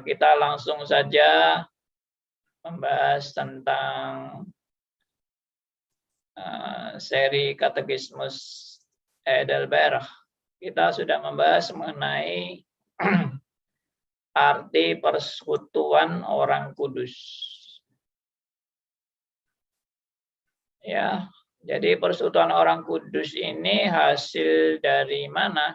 Kita langsung saja membahas tentang seri Katekismus Heidelberg. Kita sudah membahas mengenai arti persekutuan orang kudus. Ya, jadi persekutuan orang kudus ini hasil dari mana?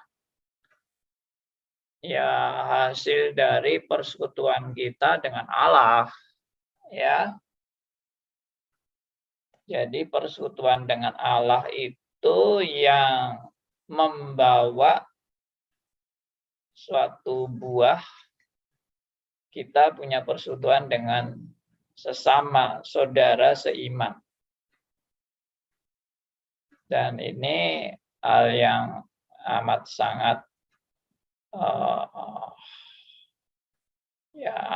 Ya, hasil dari persekutuan kita dengan Allah. Ya. Jadi persekutuan dengan Allah itu yang membawa suatu buah kita punya persekutuan dengan sesama saudara seiman. Dan ini hal yang amat sangat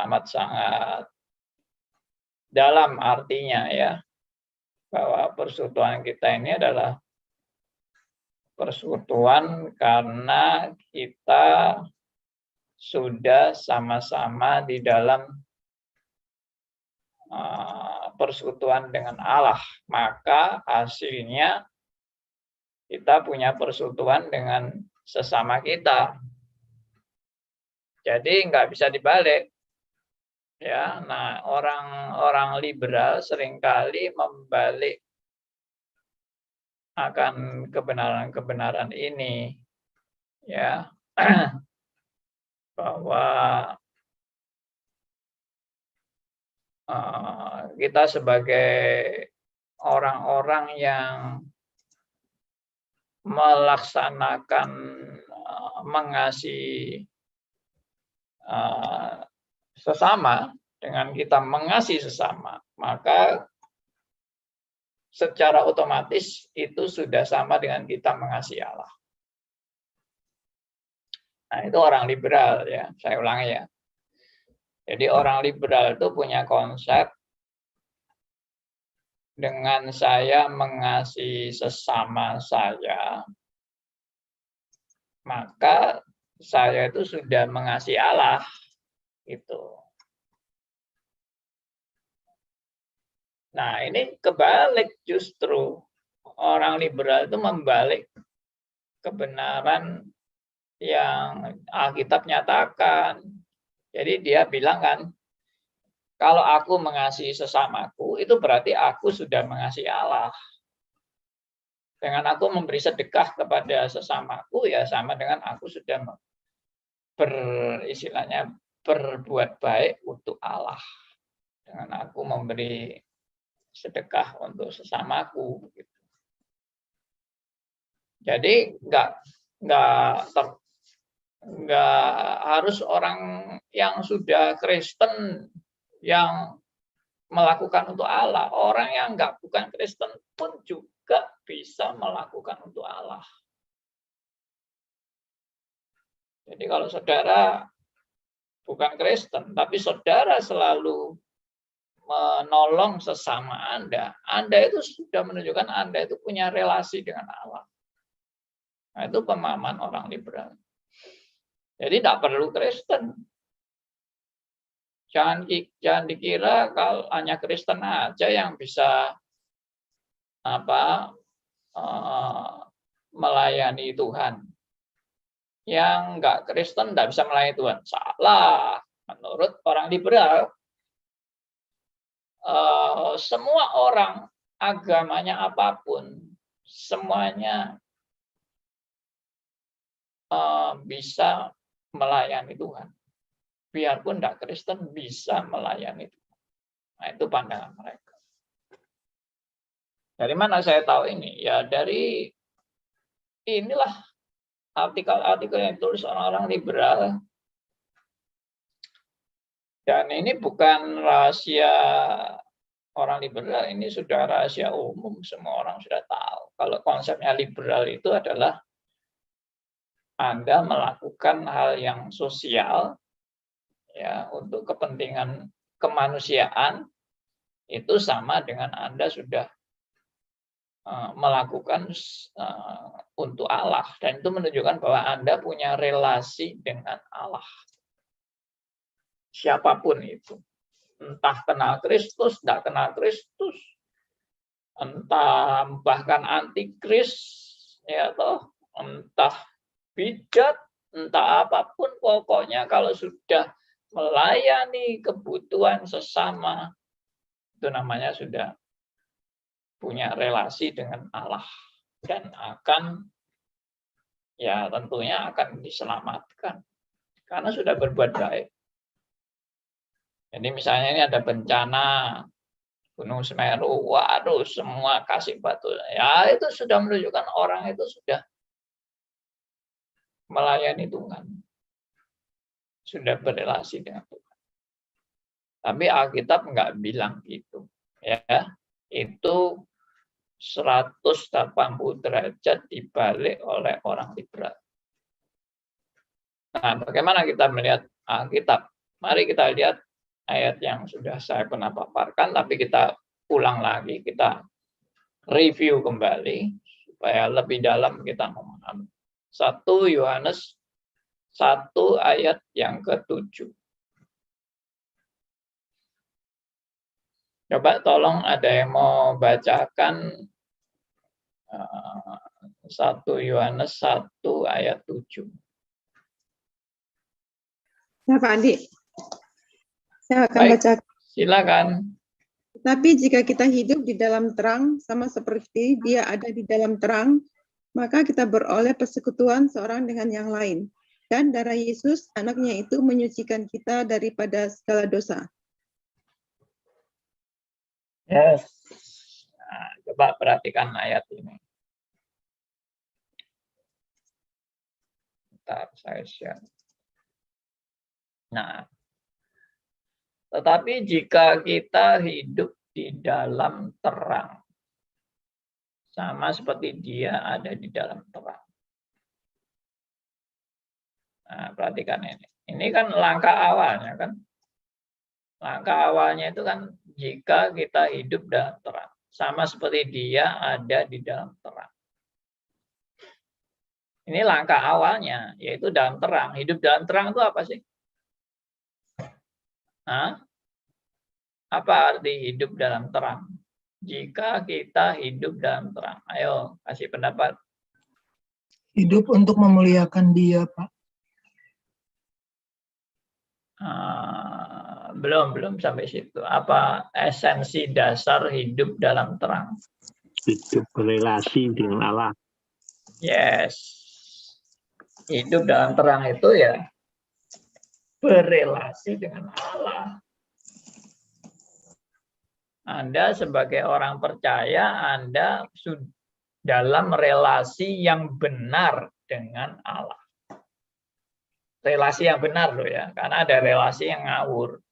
amat sangat dalam artinya ya, bahwa persekutuan kita ini adalah persekutuan karena kita sudah sama-sama di dalam persekutuan dengan Allah, maka hasilnya kita punya persekutuan dengan sesama kita. Jadi nggak bisa dibalik. Ya, nah orang liberal seringkali membalik akan kebenaran-kebenaran ini, ya. Bahwa kita sebagai orang-orang yang melaksanakan mengasihi sesama, dengan kita mengasihi sesama, maka secara otomatis itu sudah sama dengan kita mengasihi Allah. Nah, itu orang liberal ya, saya ulangi ya. Jadi orang liberal itu punya konsep dengan saya mengasihi sesama saya, maka saya itu sudah mengasihi Allah, gitu. Nah, ini kebalik justru. Orang liberal itu membalik kebenaran yang Alkitab nyatakan. Jadi dia bilang kan, kalau aku mengasihi sesamaku, itu berarti aku sudah mengasihi Allah. Dengan aku memberi sedekah kepada sesamaku, ya sama dengan aku sudah berbuat baik untuk Allah. Dengan aku memberi sedekah untuk sesamaku. Jadi nggak harus orang yang sudah Kristen yang melakukan untuk Allah. Orang yang bukan Kristen pun juga bisa melakukan untuk Allah. Jadi kalau saudara bukan Kristen, tapi saudara selalu menolong sesama Anda itu sudah menunjukkan Anda itu punya relasi dengan Allah. Nah, itu pemahaman orang liberal. Jadi tidak perlu Kristen. Jangan dikira kalau hanya Kristen aja yang bisa melayani Tuhan. Yang nggak Kristen tidak bisa melayani Tuhan. Salah. Menurut orang liberal, semua orang agamanya apapun, semuanya bisa melayani Tuhan. Biarpun tidak Kristen bisa melayani Tuhan. Nah, itu pandangan mereka. Dari mana saya tahu ini? Ya dari inilah artikel-artikel yang ditulis orang-orang liberal. Dan ini bukan rahasia orang liberal, ini sudah rahasia umum, semua orang sudah tahu. Kalau konsepnya liberal itu adalah Anda melakukan hal yang sosial ya untuk kepentingan kemanusiaan, itu sama dengan Anda sudah melakukan untuk Allah, dan itu menunjukkan bahwa Anda punya relasi dengan Allah. siapapun itu, entah kenal Kristus, tidak kenal Kristus, entah bahkan antikris, ya toh, entah bijak, entah apapun, pokoknya kalau sudah melayani kebutuhan sesama, itu namanya sudah punya relasi dengan Allah dan akan, ya tentunya akan diselamatkan karena sudah berbuat baik. Jadi misalnya ini ada bencana Gunung Semeru, waduh semua kasih batu, ya itu sudah menunjukkan orang itu sudah melayani Tuhan, sudah berrelasi dengan Tuhan. Tapi Alkitab nggak bilang gitu, ya. Itu 180 derajat dibalik oleh orang liberal. Nah, bagaimana kita melihat Alkitab? Mari kita lihat ayat yang sudah saya pernah paparkan, tapi kita ulang lagi, kita review kembali supaya lebih dalam kita memahami. 1 Yohanes 1 ayat yang ke-7. Coba tolong ada yang mau bacakan 1 Yohanes 1 ayat 7. Ya Pak Andi, saya akan Baik, baca. silakan. Tapi jika kita hidup di dalam terang, sama seperti dia ada di dalam terang, maka kita beroleh persekutuan seorang dengan yang lain. Dan darah Yesus, anaknya itu menyucikan kita daripada segala dosa. Yes. Nah, coba perhatikan ayat ini. Bentar, saya share. Nah, tetapi jika kita hidup di dalam terang, sama seperti dia ada di dalam terang. Nah, perhatikan ini. Ini kan langkah awalnya kan. Langkah awalnya itu kan jika kita hidup dalam terang, sama seperti dia ada di dalam terang. Ini langkah awalnya, yaitu dalam terang. Hidup dalam terang itu apa sih? Hah? Apa arti hidup dalam terang? Jika kita hidup dalam terang. Ayo, kasih pendapat. Hidup untuk memuliakan dia, Pak. Belum sampai situ. Apa esensi dasar hidup dalam terang? Hidup berelasi dengan Allah. Yes. Hidup dalam terang itu ya berelasi dengan Allah. Anda sebagai orang percaya, Anda dalam relasi yang benar dengan Allah. Relasi yang benar loh ya, karena ada relasi yang ngawur,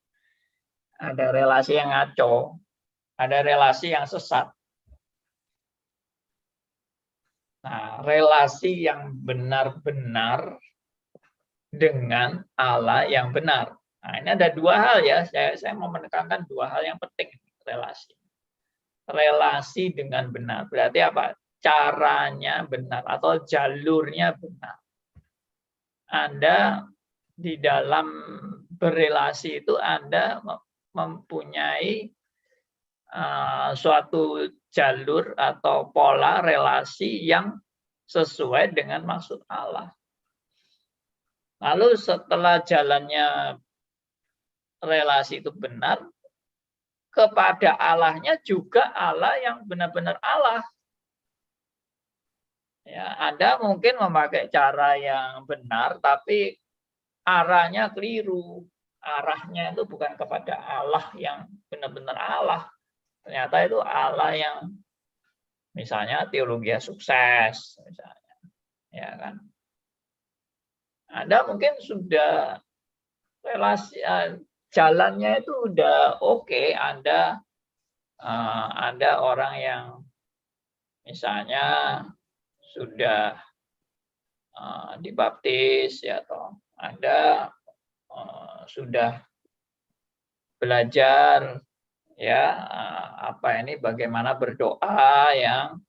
ada relasi yang ngaco, ada relasi yang sesat. Nah, relasi yang benar-benar dengan Allah yang benar. Nah, ini ada dua hal ya, saya mau menekankan dua hal yang penting. Relasi dengan benar, berarti apa? Caranya benar atau jalurnya benar. Anda di dalam berelasi itu Anda mempunyai suatu jalur atau pola relasi yang sesuai dengan maksud Allah. Lalu setelah jalannya relasi itu benar, kepada Allahnya juga Allah yang benar-benar Allah. Ya, Anda mungkin memakai cara yang benar, tapi arahnya keliru. Arahnya itu bukan kepada Allah yang benar-benar Allah. Ternyata itu Allah yang misalnya teologi sukses, misalnya, ya kan? Anda mungkin sudah relasi jalannya itu udah oke. Anda orang yang misalnya sudah dibaptis ya, atau Anda sudah belajar ya bagaimana berdoa yang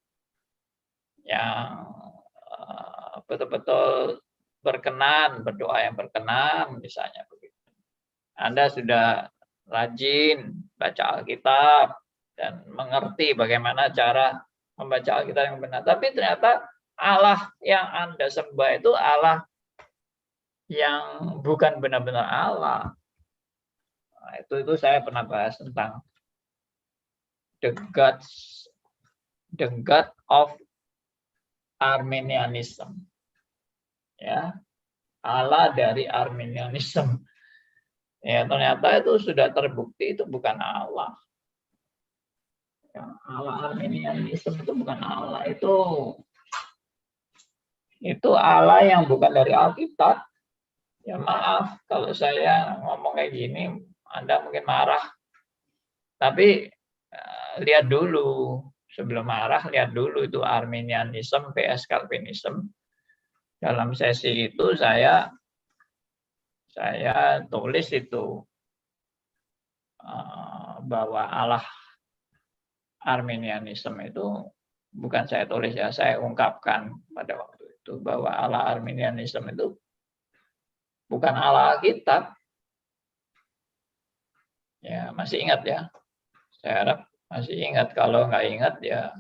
betul-betul berkenan, berdoa yang berkenan misalnya begitu. Anda sudah rajin baca Alkitab dan mengerti bagaimana cara membaca Alkitab yang benar. Tapi ternyata Allah yang Anda sembah itu Allah yang bukan benar-benar Allah. Nah, itu saya pernah bahas tentang the God of Arminianism. Ya, Allah dari Arminianism. Ya, ternyata itu sudah terbukti itu bukan Allah. Ya, Allah Arminianism itu bukan Allah, itu Allah yang bukan dari Alkitab. Ya maaf kalau saya ngomong kayak gini, Anda mungkin marah. Tapi lihat dulu, sebelum marah lihat dulu itu Arminianism vs Calvinism. Dalam sesi itu saya tulis itu bahwa Allah Arminianism itu bukan saya tulis ya, saya ungkapkan pada waktu itu bahwa Allah Arminianism itu bukan Allah Alkitab. Ya, masih ingat ya? Saya harap masih ingat. Kalau nggak ingat ya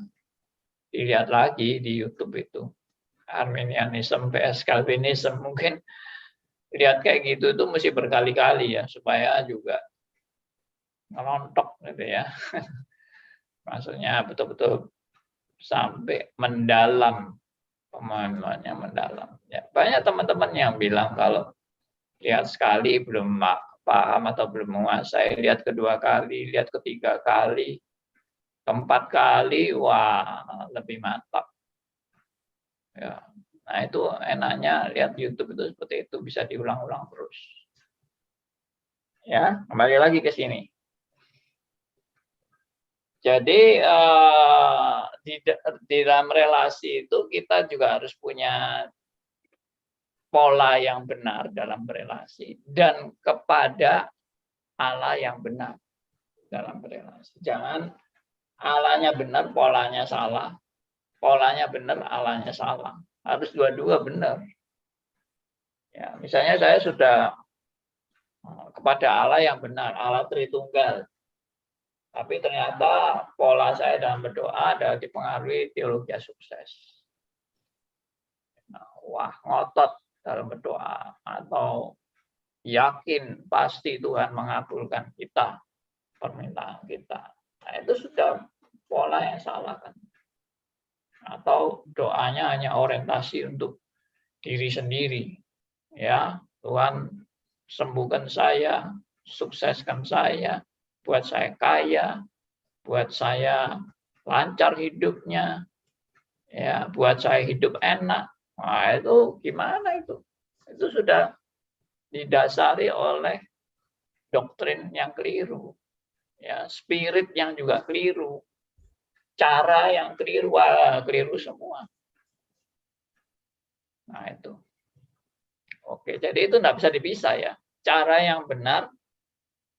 dilihat lagi di YouTube itu. Arminianism vs Calvinism, mungkin lihat kayak gitu itu mesti berkali-kali ya supaya juga ngelontok gitu ya. Maksudnya betul-betul sampai mendalam, pemahamannya mendalam. Ya, banyak teman-teman yang bilang kalau lihat sekali belum paham atau belum menguasai, lihat kedua kali, lihat ketiga kali, keempat kali, wah lebih mantap. Ya. Nah itu enaknya lihat YouTube itu seperti itu, bisa diulang-ulang terus. Ya, kembali lagi ke sini. Jadi di dalam relasi itu kita juga harus punya pola yang benar dalam berelasi dan kepada Allah yang benar dalam berelasi. Jangan Allahnya benar, polanya salah. Polanya benar, Allahnya salah. Harus dua-dua benar. Ya, misalnya saya sudah kepada Allah yang benar, Allah Tritunggal. Tapi ternyata pola saya dalam berdoa adalah dipengaruhi teologi sukses. Nah, wah, ngotot dalam berdoa atau yakin pasti Tuhan mengabulkan kita, permintaan kita. Nah, itu sudah pola yang salah kan. Atau doanya hanya orientasi untuk diri sendiri. Ya, Tuhan sembuhkan saya, sukseskan saya, buat saya kaya, buat saya lancar hidupnya, ya, buat saya hidup enak. Nah, itu gimana itu? Itu sudah didasari oleh doktrin yang keliru. Ya, spirit yang juga keliru. Cara yang keliru, keliru semua. Nah, itu. Oke, jadi itu tidak bisa dipisah ya. Cara yang benar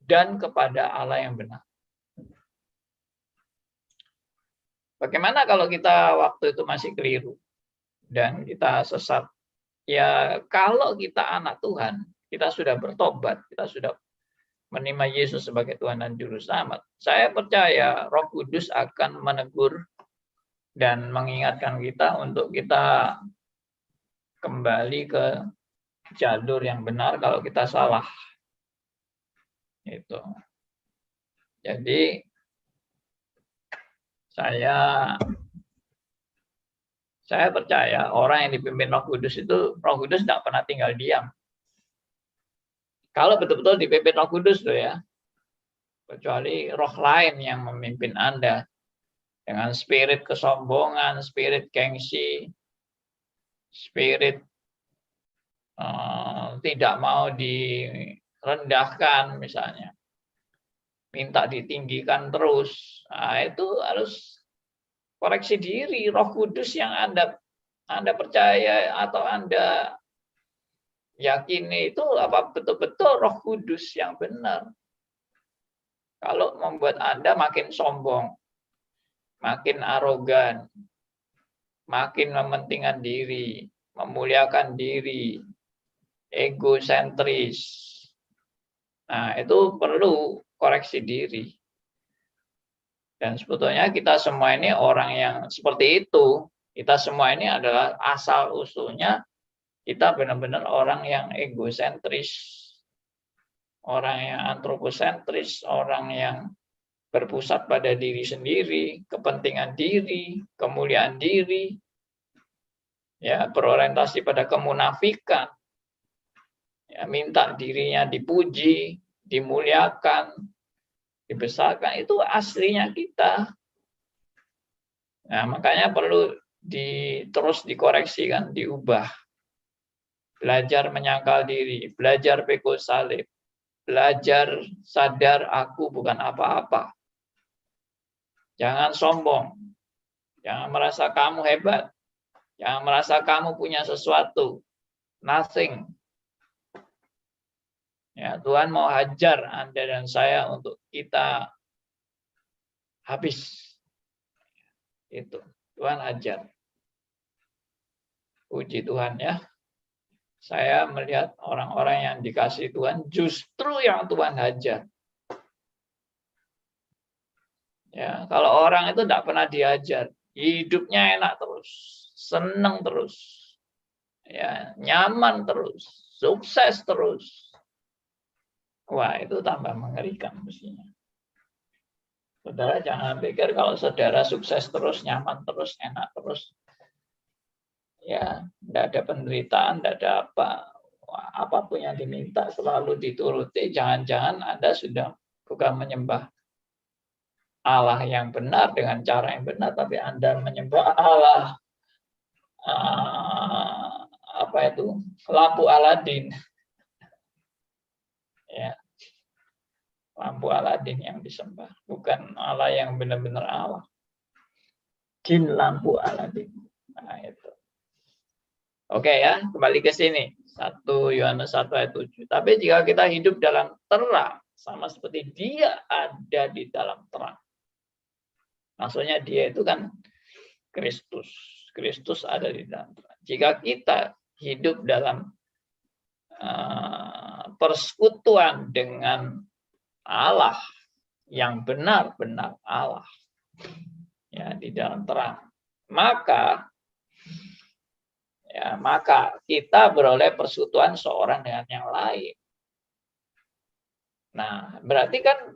dan kepada Allah yang benar. Bagaimana kalau kita waktu itu masih keliru dan kita sesat? Ya, kalau kita anak Tuhan, kita sudah bertobat, kita sudah menerima Yesus sebagai Tuhan dan Juru Selamat. Saya percaya Roh Kudus akan menegur dan mengingatkan kita untuk kita kembali ke jalur yang benar kalau kita salah. Itu. Jadi saya percaya orang yang dipimpin Roh Kudus itu, Roh Kudus tidak pernah tinggal diam. Kalau betul-betul dipimpin Roh Kudus loh ya, kecuali roh lain yang memimpin Anda dengan spirit kesombongan, spirit gengsi, spirit tidak mau direndahkan misalnya, minta ditinggikan terus. Nah, itu harus koreksi diri. Roh Kudus yang Anda percaya atau Anda yakini itu apa betul-betul Roh Kudus yang benar. Kalau membuat Anda makin sombong, makin arogan, makin mementingkan diri, memuliakan diri, egosentris, Nah, itu perlu koreksi diri. Dan sebetulnya kita semua ini orang yang seperti itu. Kita semua ini adalah asal-usulnya kita benar-benar orang yang egosentris, orang yang antroposentris, orang yang berpusat pada diri sendiri, kepentingan diri, kemuliaan diri, ya, berorientasi pada kemunafikan, ya, minta dirinya dipuji, dimuliakan, dibesarkan, itu aslinya kita. Nah, makanya perlu terus dikoreksikan, diubah. Belajar menyangkal diri, belajar pikul salib, belajar sadar aku bukan apa-apa. Jangan sombong, jangan merasa kamu hebat, jangan merasa kamu punya sesuatu, nothing. Ya, Tuhan mau hajar Anda dan saya untuk kita habis. Itu Tuhan ajar. Puji Tuhan ya. Saya melihat orang-orang yang dikasih Tuhan justru yang Tuhan hajar. Ya, kalau orang itu tidak pernah diajar, hidupnya enak terus, senang terus, ya, nyaman terus, sukses terus. Wah, itu tambah mengerikan mestinya. Saudara jangan pikir kalau saudara sukses terus, nyaman terus, enak terus, ya, tidak ada penderitaan, tidak ada apa, wah, apapun yang diminta selalu dituruti. Jangan-jangan Anda sudah bukan menyembah Allah yang benar dengan cara yang benar, tapi Anda menyembah Allah apa itu, lampu Aladin, ya, lampu Aladin yang disembah, bukan Allah yang benar-benar Allah. Jin lampu Aladin. Nah, itu. Oke ya, kembali ke sini. 1 Yohanes 1 ayat 7. Tapi jika kita hidup dalam terang, sama seperti dia ada di dalam terang. Maksudnya dia itu kan Kristus. Kristus ada di dalam terang. Jika kita hidup dalam persekutuan dengan Allah yang benar-benar Allah, ya, di dalam terang, maka kita beroleh persekutuan seorang dengan yang lain. Nah, berarti kan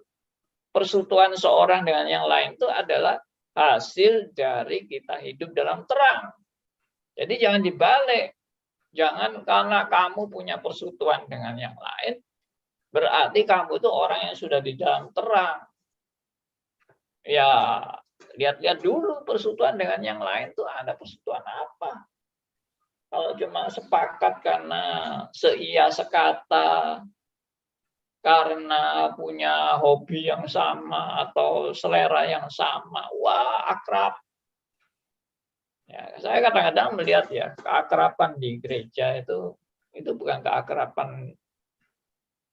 persekutuan seorang dengan yang lain itu adalah hasil dari kita hidup dalam terang. Jadi jangan dibalik. Jangan karena kamu punya persekutuan dengan yang lain, berarti kamu itu orang yang sudah di dalam terang. Ya, lihat-lihat dulu persekutuan dengan yang lain itu ada persekutuan apa. Kalau cuma sepakat karena seia sekata, karena punya hobi yang sama atau selera yang sama, wah akrab. Ya, saya kadang-kadang melihat ya keakraban di gereja itu bukan keakraban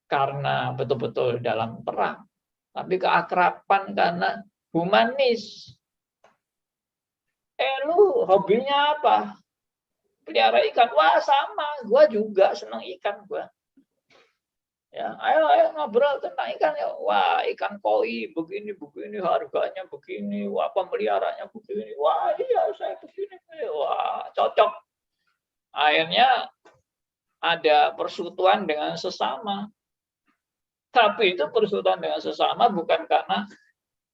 karena betul-betul dalam terang, tapi keakraban karena humanis. Lu hobinya apa? Pelihara ikan. Wah sama, gua juga senang ikan gua. Ya, ayo ngobrol tentang ikan ya. Wah, ikan koi begini harganya begini, wah pemeliharanya begini. Wah, iya saya begini. Wah, cocok. Akhirnya ada persekutuan dengan sesama. Tapi itu persekutuan dengan sesama bukan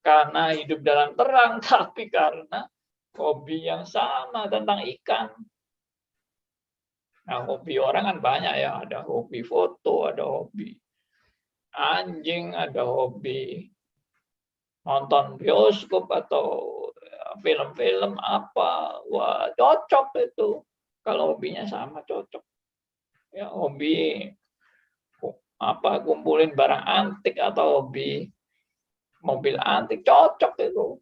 karena hidup dalam terang, tapi karena hobi yang sama tentang ikan. Nah, hobi orang kan banyak ya, ada hobi foto, ada hobi anjing, ada hobi nonton bioskop atau film-film apa. Wah, cocok itu. Kalau hobinya sama cocok. Ya, hobi apa, kumpulin barang antik atau hobi mobil antik, cocok itu.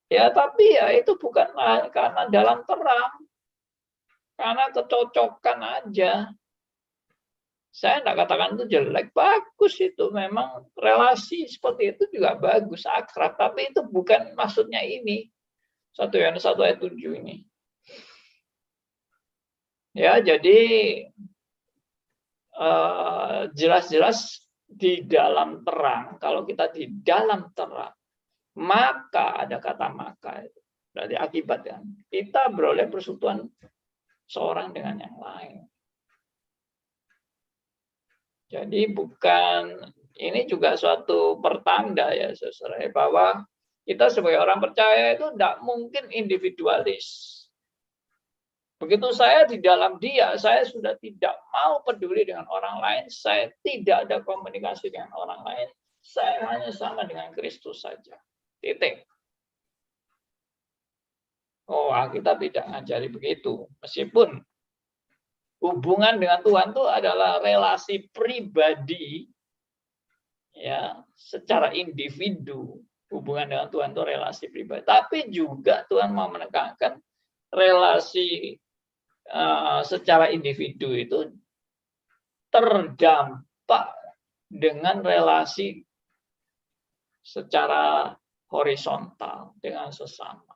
Ya, tapi ya itu bukan karena dalam terang. Karena kecocokan aja. Saya tidak katakan itu jelek, bagus itu. Memang relasi seperti itu juga bagus, akrab. Tapi itu bukan maksudnya ini. 1 Yohanes 1 ayat 7 ini. Ya, jadi jelas-jelas di dalam terang, kalau kita di dalam terang, maka ada kata maka itu berarti akibat kan. Kita beroleh persekutuan seorang dengan yang lain. Jadi bukan, ini juga suatu pertanda ya saudara, bahwa kita sebagai orang percaya itu tidak mungkin individualis. Begitu saya di dalam dia, saya sudah tidak mau peduli dengan orang lain, saya tidak ada komunikasi dengan orang lain, saya hanya sama dengan Kristus saja. Titik. Oh, kita tidak ngajari begitu. Meskipun hubungan dengan Tuhan itu adalah relasi pribadi, ya, secara individu. Hubungan dengan Tuhan itu relasi pribadi. Tapi juga Tuhan mau menekankan relasi secara individu itu terdampak dengan relasi secara horizontal dengan sesama.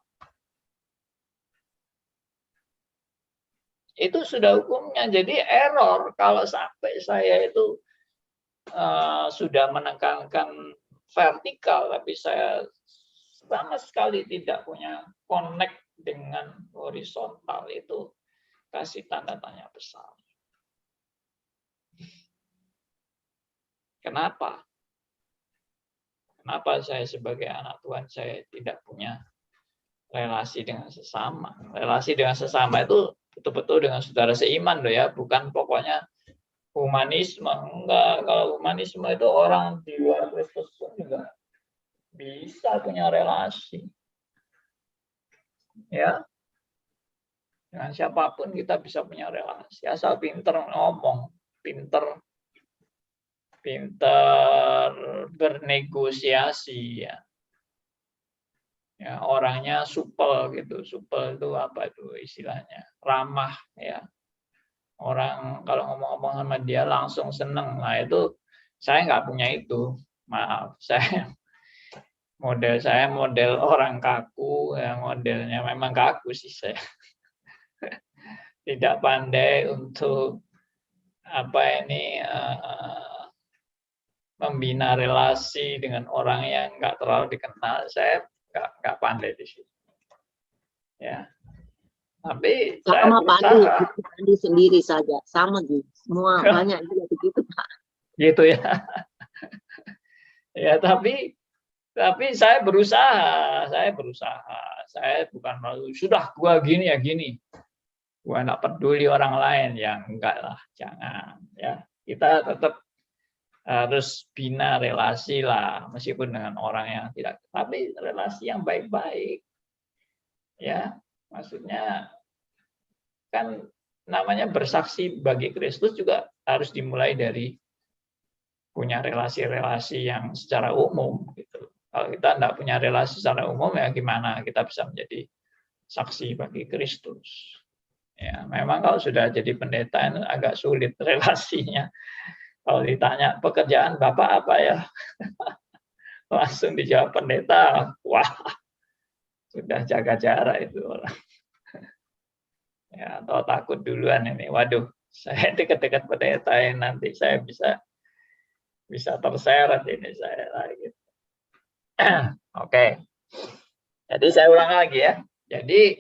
Itu sudah hukumnya. Jadi error kalau sampai saya itu sudah menekankan vertikal, tapi saya sama sekali tidak punya connect dengan horizontal, itu kasih tanda tanya besar. Kenapa? Kenapa saya sebagai anak Tuhan saya tidak punya relasi dengan sesama? Relasi dengan sesama itu betul-betul dengan saudara seiman loh ya, bukan pokoknya humanisme. Enggak, kalau humanisme itu orang di luar Kristus pun juga bisa punya relasi. Ya. Dengan siapapun kita bisa punya relasi, asal pinter ngomong, pinter bernegosiasi ya. Ya, orangnya supel gitu. Supel itu apa itu istilahnya? Ramah ya. Orang kalau ngomong-ngomong sama dia langsung seneng. Nah, itu saya nggak punya itu. Maaf, saya model orang kaku, ya, modelnya memang kaku sih saya. Tidak pandai untuk membina relasi dengan orang yang nggak terlalu dikenal. Saya nggak pandai di situ. Ya, tapi sama saya Pak Andi sendiri saja, sama gitu. Semua banyak juga begitu Pak. Gitu ya. Ya, tapi saya berusaha. Saya bukan malu. Sudah gua gini ya gini. Gua nggak peduli orang lain, yang enggak lah, jangan ya. Kita tetap harus bina relasi lah, meskipun dengan orang yang tidak, tapi relasi yang baik-baik. Ya, maksudnya kan namanya bersaksi bagi Kristus juga harus dimulai dari punya relasi-relasi yang secara umum gitu. Kalau kita tidak punya relasi secara umum, ya gimana kita bisa menjadi saksi bagi Kristus? Ya, memang kalau sudah jadi pendeta agak sulit relasinya. Kalau ditanya pekerjaan Bapak apa ya, langsung dijawab pendeta. Wah, sudah jaga jarak itu orang. Ya, atau takut duluan ini. Waduh, saya dekat-dekat pendeta nanti saya bisa terseret ini saya lagi. Oke. Jadi saya ulang lagi ya. Jadi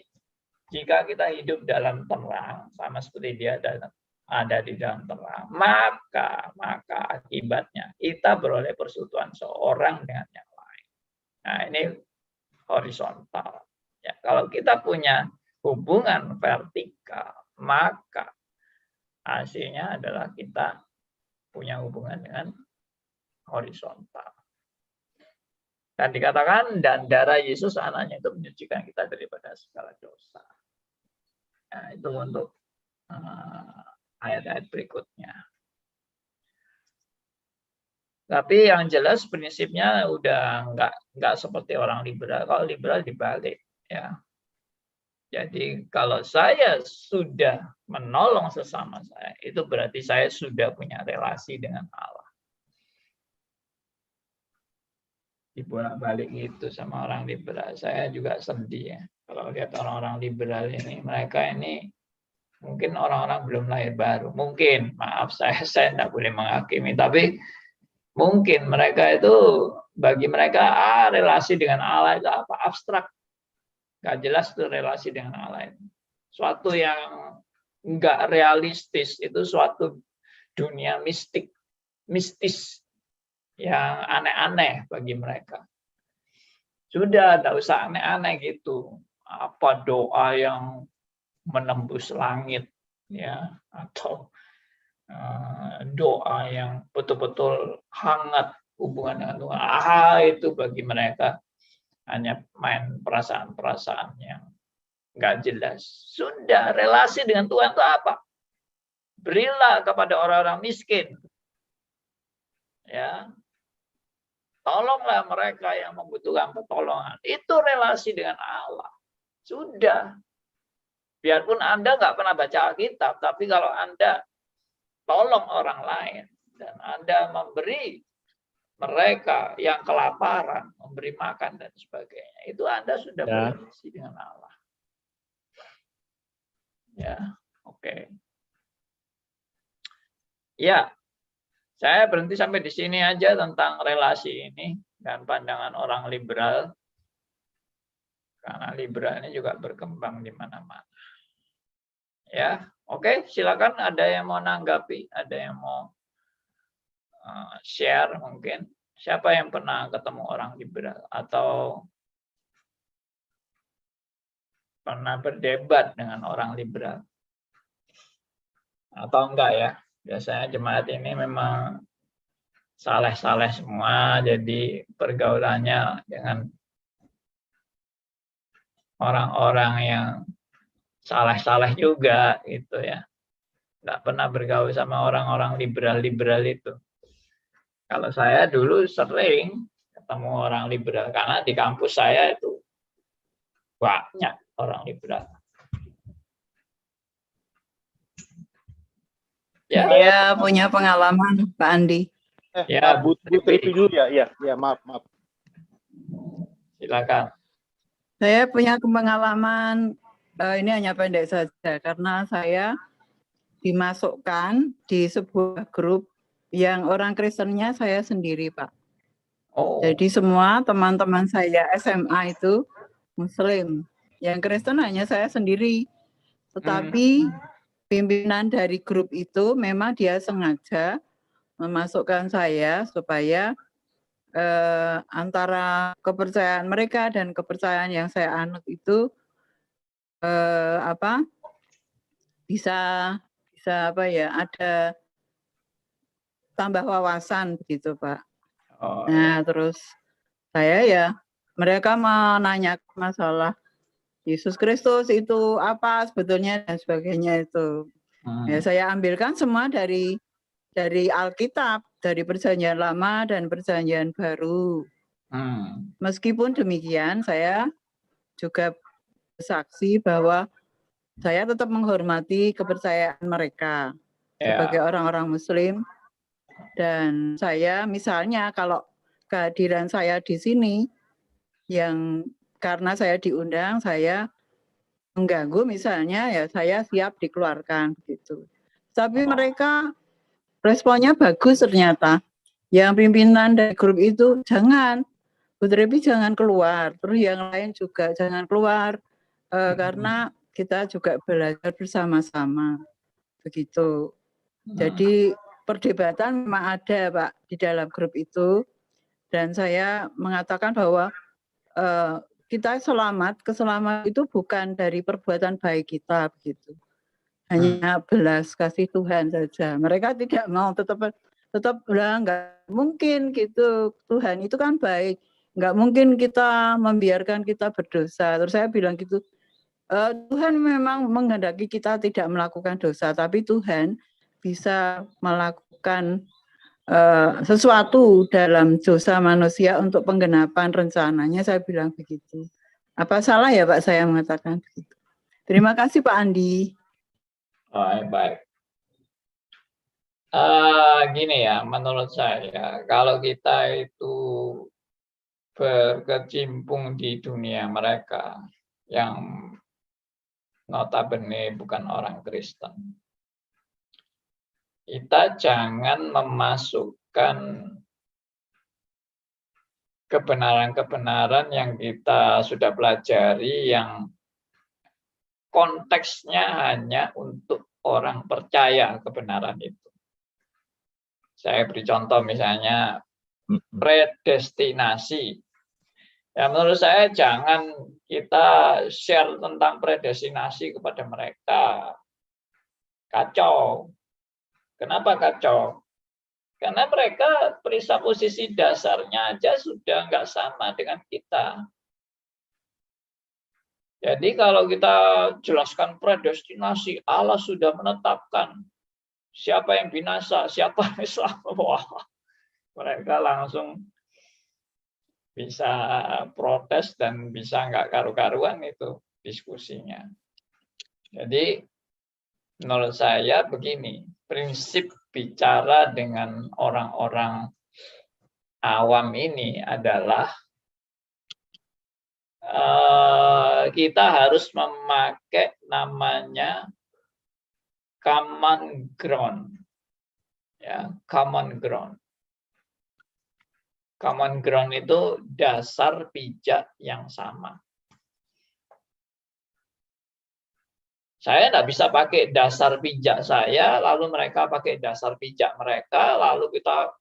jika kita hidup dalam terang, sama seperti dia ada di dalam terang, maka akibatnya kita beroleh persekutuan seorang dengan yang lain. Nah, ini horizontal. Ya, kalau kita punya hubungan vertikal, maka hasilnya adalah kita punya hubungan dengan horizontal. Dan dikatakan, dan darah Yesus anaknya itu menyucikan kita daripada segala dosa. Nah, itu untuk ayat-ayat berikutnya. Tapi yang jelas prinsipnya udah nggak seperti orang liberal. Kalau liberal dibalik, ya. Jadi kalau saya sudah menolong sesama saya, itu berarti saya sudah punya relasi dengan Allah. Dibolak-balik gitu sama orang liberal. Saya juga sedih ya. Kalau lihat orang-orang liberal ini, mereka ini mungkin orang-orang belum lahir baru. Mungkin, maaf saya tidak boleh menghakimi. Tapi Mungkin mereka itu, bagi mereka relasi dengan Allah itu apa? Abstrak. Nggak jelas itu relasi dengan Allah itu. Suatu yang nggak realistis, itu suatu dunia mistis yang aneh-aneh bagi mereka. Sudah, tidak usah aneh-aneh gitu. Apa doa yang menembus langit, ya, atau doa yang betul-betul hangat hubungan dengan Tuhan. Itu bagi mereka hanya main perasaan-perasaan yang nggak jelas. Sudah, relasi dengan Tuhan itu apa? Berilah kepada orang-orang miskin. Ya. Tolonglah mereka yang membutuhkan pertolongan. Itu relasi dengan Allah. Sudah. Biarpun Anda nggak pernah baca Alkitab, tapi kalau Anda tolong orang lain dan Anda memberi mereka yang kelaparan, memberi makan dan sebagainya, itu Anda sudah berrelasi dengan Allah. Ya, oke. Ya, saya berhenti sampai di sini aja tentang relasi ini dan pandangan orang liberal, karena liberal ini juga berkembang di mana-mana. Ya, oke, silakan ada yang mau nanggapi, ada yang mau share mungkin. Siapa yang pernah ketemu orang liberal atau pernah berdebat dengan orang liberal? Atau enggak ya? Biasanya jemaat ini memang saleh-saleh semua, jadi pergaulannya dengan orang-orang yang saleh-saleh juga gitu ya. Enggak pernah bergaul sama orang-orang liberal-liberal itu. Kalau saya dulu sering ketemu orang liberal, karena di kampus saya itu banyak orang liberal. Ya, Saya punya pengalaman, Pak Andi. Ya, Bu Tripi dulu ya, maaf. Silakan. Saya punya pengalaman, ini hanya pendek saja, karena saya dimasukkan di sebuah grup yang orang Kristennya saya sendiri, Pak. Oh. Jadi semua teman-teman saya SMA itu Muslim. Yang Kristen hanya saya sendiri. Tetapi pimpinan dari grup itu memang dia sengaja memasukkan saya supaya antara kepercayaan mereka dan kepercayaan yang saya anut itu bisa ada tambah wawasan begitu, Pak. Oh, nah, terus saya mereka menanyakan masalah Yesus Kristus itu apa sebetulnya dan sebagainya itu. Ya, saya ambilkan semua dari Alkitab, dari Perjanjian Lama dan Perjanjian Baru. Meskipun demikian, saya juga bersaksi bahwa saya tetap menghormati kepercayaan mereka sebagai orang-orang Muslim. Dan saya misalnya kalau kehadiran saya di sini, yang karena saya diundang, saya mengganggu misalnya, ya saya siap dikeluarkan gitu. Tapi mereka responnya bagus ternyata. Yang pimpinan dari grup itu, jangan, Bu Trepi jangan keluar. Terus yang lain juga jangan keluar, karena kita juga belajar bersama-sama. Begitu. Jadi perdebatan memang ada, Pak, di dalam grup itu. Dan saya mengatakan bahwa kita keselamatan itu bukan dari perbuatan baik kita, begitu. Hanya belas kasih Tuhan saja. Mereka tidak mau, tetap nggak mungkin gitu. Tuhan itu kan baik, nggak mungkin kita membiarkan kita berdosa. Terus saya bilang gitu, Tuhan memang menghendaki kita tidak melakukan dosa, tapi Tuhan bisa melakukan sesuatu dalam dosa manusia untuk penggenapan rencananya. Saya bilang begitu. Apa salah ya, Pak, saya mengatakan begitu? Terima kasih, Pak Andi. Baik. Gini ya, menurut saya, kalau kita itu berkecimpung di dunia mereka yang notabene bukan orang Kristen, kita jangan memasukkan kebenaran-kebenaran yang kita sudah pelajari yang konteksnya hanya untuk orang percaya kebenaran itu. Saya beri contoh misalnya predestinasi. Ya, menurut saya jangan kita share tentang predestinasi kepada mereka. Kacau. Kenapa kacau? Karena mereka presupposisi dasarnya aja sudah nggak sama dengan kita. Jadi kalau kita jelaskan predestinasi, Allah sudah menetapkan siapa yang binasa, siapa yang selamat. Wah, mereka langsung bisa protes dan bisa nggak karu-karuan itu diskusinya. Jadi menurut saya begini, prinsip bicara dengan orang-orang awam ini adalah kita harus memakai namanya common ground. Ya, common ground. Common ground itu dasar pijak yang sama. Saya tidak bisa pakai dasar pijak saya, lalu mereka pakai dasar pijak mereka, lalu kita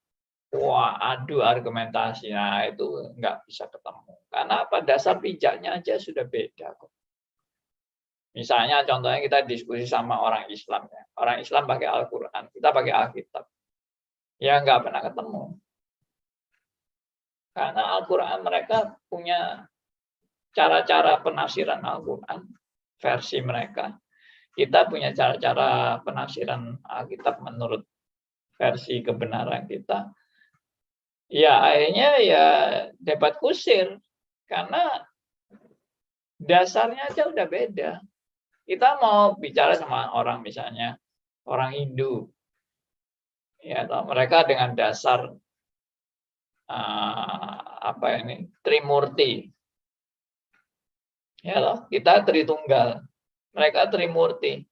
adu argumentasi. Nah, itu nggak bisa ketemu. Karena apa? Dasar pijaknya aja sudah beda kok. Misalnya contohnya kita diskusi sama orang Islam. Ya. Orang Islam pakai Al-Quran, kita pakai Alkitab. Ya nggak pernah ketemu. Karena Al-Quran mereka punya cara-cara penafsiran Al-Quran, versi mereka. Kita punya cara-cara penafsiran Alkitab menurut versi kebenaran kita. Ya akhirnya ya debat kusir. Karena dasarnya aja udah beda. Kita mau bicara sama orang misalnya, orang Hindu. Ya, mereka dengan dasar Trimurti. Ya loh, kita Tritunggal. Mereka Trimurti.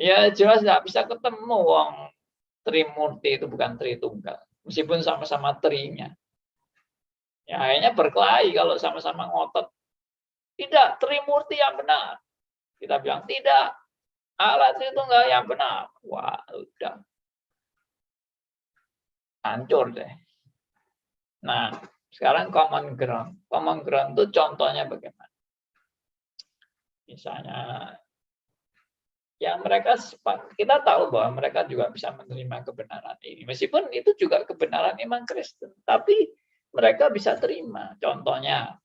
Ya jelas nggak bisa ketemu wong Trimurti itu bukan Tritunggal. Meskipun sama-sama trinya. Ya akhirnya berkelahi kalau sama-sama ngotot. Tidak, Trimurti yang benar. Kita bilang tidak. Allah Tritunggal yang benar. Wah, udah. Hancur deh. Nah, sekarang common ground. Common ground itu contohnya bagaimana? Misalnya, ya mereka kita tahu bahwa mereka juga bisa menerima kebenaran ini. Meskipun itu juga kebenaran iman Kristen, tapi mereka bisa terima. Contohnya,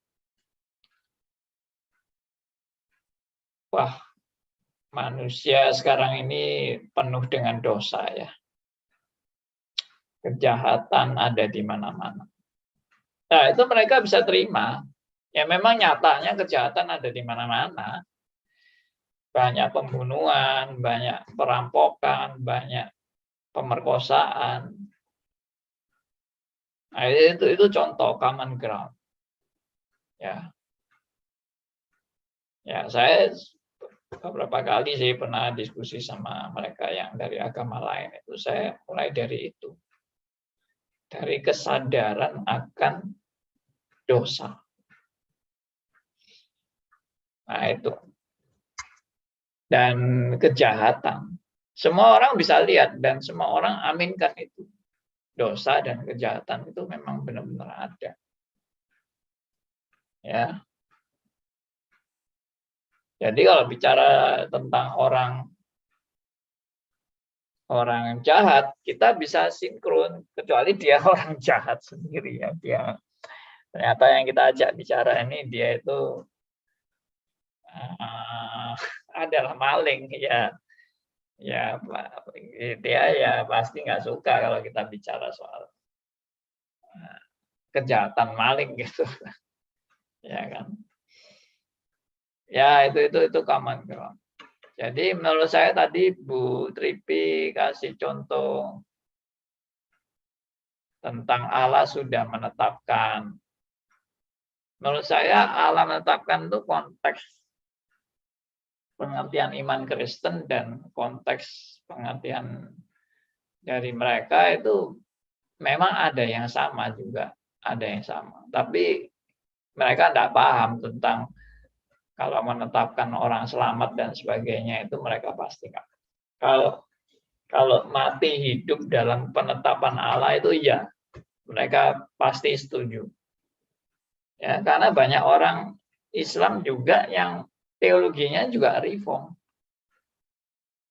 wah, manusia sekarang ini penuh dengan dosa ya. Kejahatan ada di mana-mana. Nah, itu mereka bisa terima. Ya memang nyatanya kejahatan ada di mana-mana. Banyak pembunuhan, banyak perampokan, banyak pemerkosaan. Nah, itu contoh common ground. Ya. Ya, saya beberapa kali sih pernah diskusi sama mereka yang dari agama lain itu. Saya mulai dari itu. Dari kesadaran akan dosa. Nah, itu. Dan kejahatan. Semua orang bisa lihat dan semua orang aminkan itu. Dosa dan kejahatan itu memang benar-benar ada. Ya. Jadi kalau bicara tentang orang jahat, kita bisa sinkron, kecuali dia orang jahat sendiri ya. Dia ternyata yang kita ajak bicara ini dia itu adalah maling ya. Ya dia ya pasti nggak suka kalau kita bicara soal kejahatan maling gitu. Ya kan. Ya itu common ground. Jadi menurut saya tadi Bu Tripi kasih contoh tentang Allah sudah menetapkan. Menurut saya Allah menetapkan itu konteks pengertian iman Kristen dan konteks pengertian dari mereka itu memang ada yang sama juga. ada yang sama. Tapi mereka tidak paham tentang kalau menetapkan orang selamat dan sebagainya, itu mereka pasti nggak. Kalau mati hidup dalam penetapan Allah itu ya, mereka pasti setuju. Ya, karena banyak orang Islam juga yang teologinya juga reform.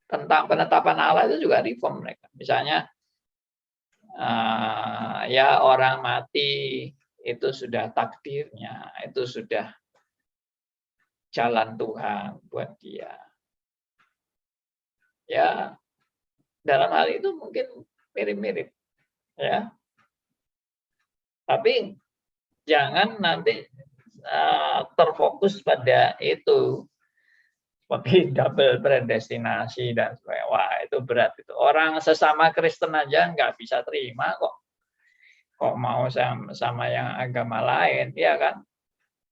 Tentang penetapan Allah itu juga reform mereka. Misalnya, ya orang mati itu sudah takdirnya, itu sudah jalan Tuhan buat dia. Ya, dalam hal itu mungkin mirip-mirip, ya. Tapi jangan nanti terfokus pada itu, seperti double predestinasi dan sebagainya. Wah, itu berat itu. Orang sesama Kristen aja nggak bisa terima kok. Kok mau sama yang agama lain, ya kan?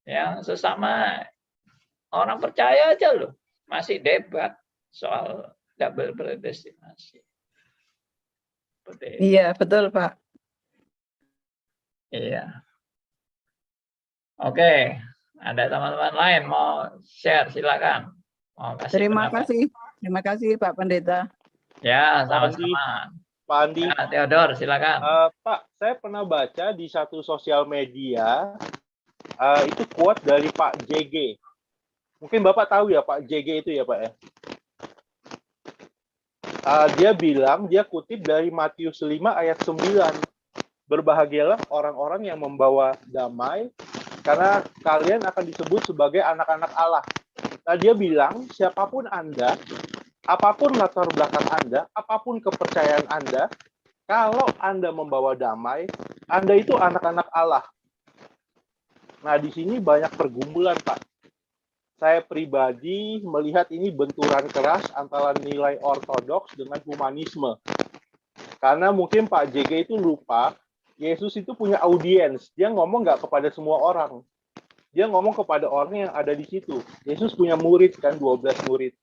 Yang sesama orang percaya aja loh, masih debat soal double predestinasi. Iya, betul, Pak. Iya. Oke, ada teman-teman lain mau share, silakan. Mau kasih Terima pendapat. kasih Pak Pendeta. Ya, Pak Andi. sama-sama. Pak Andi, Ya, Theodor, silakan. Pak, saya pernah baca di satu sosial media, itu quote dari Pak JG. Mungkin Bapak tahu ya Pak JG itu ya Pak ya. Dia bilang, dia kutip dari Matius 5 ayat 9. Berbahagialah orang-orang yang membawa damai, karena kalian akan disebut sebagai anak-anak Allah. Nah, dia bilang, siapapun Anda, apapun latar belakang Anda, apapun kepercayaan Anda, kalau Anda membawa damai, Anda itu anak-anak Allah. Nah, di sini banyak pergumulan, Pak. Saya pribadi melihat ini benturan keras antara nilai ortodoks dengan humanisme. Karena mungkin Pak JG itu lupa, Yesus itu punya audiens. Dia ngomong nggak kepada semua orang. Dia ngomong kepada orang yang ada di situ. Yesus punya murid, kan 12 murid.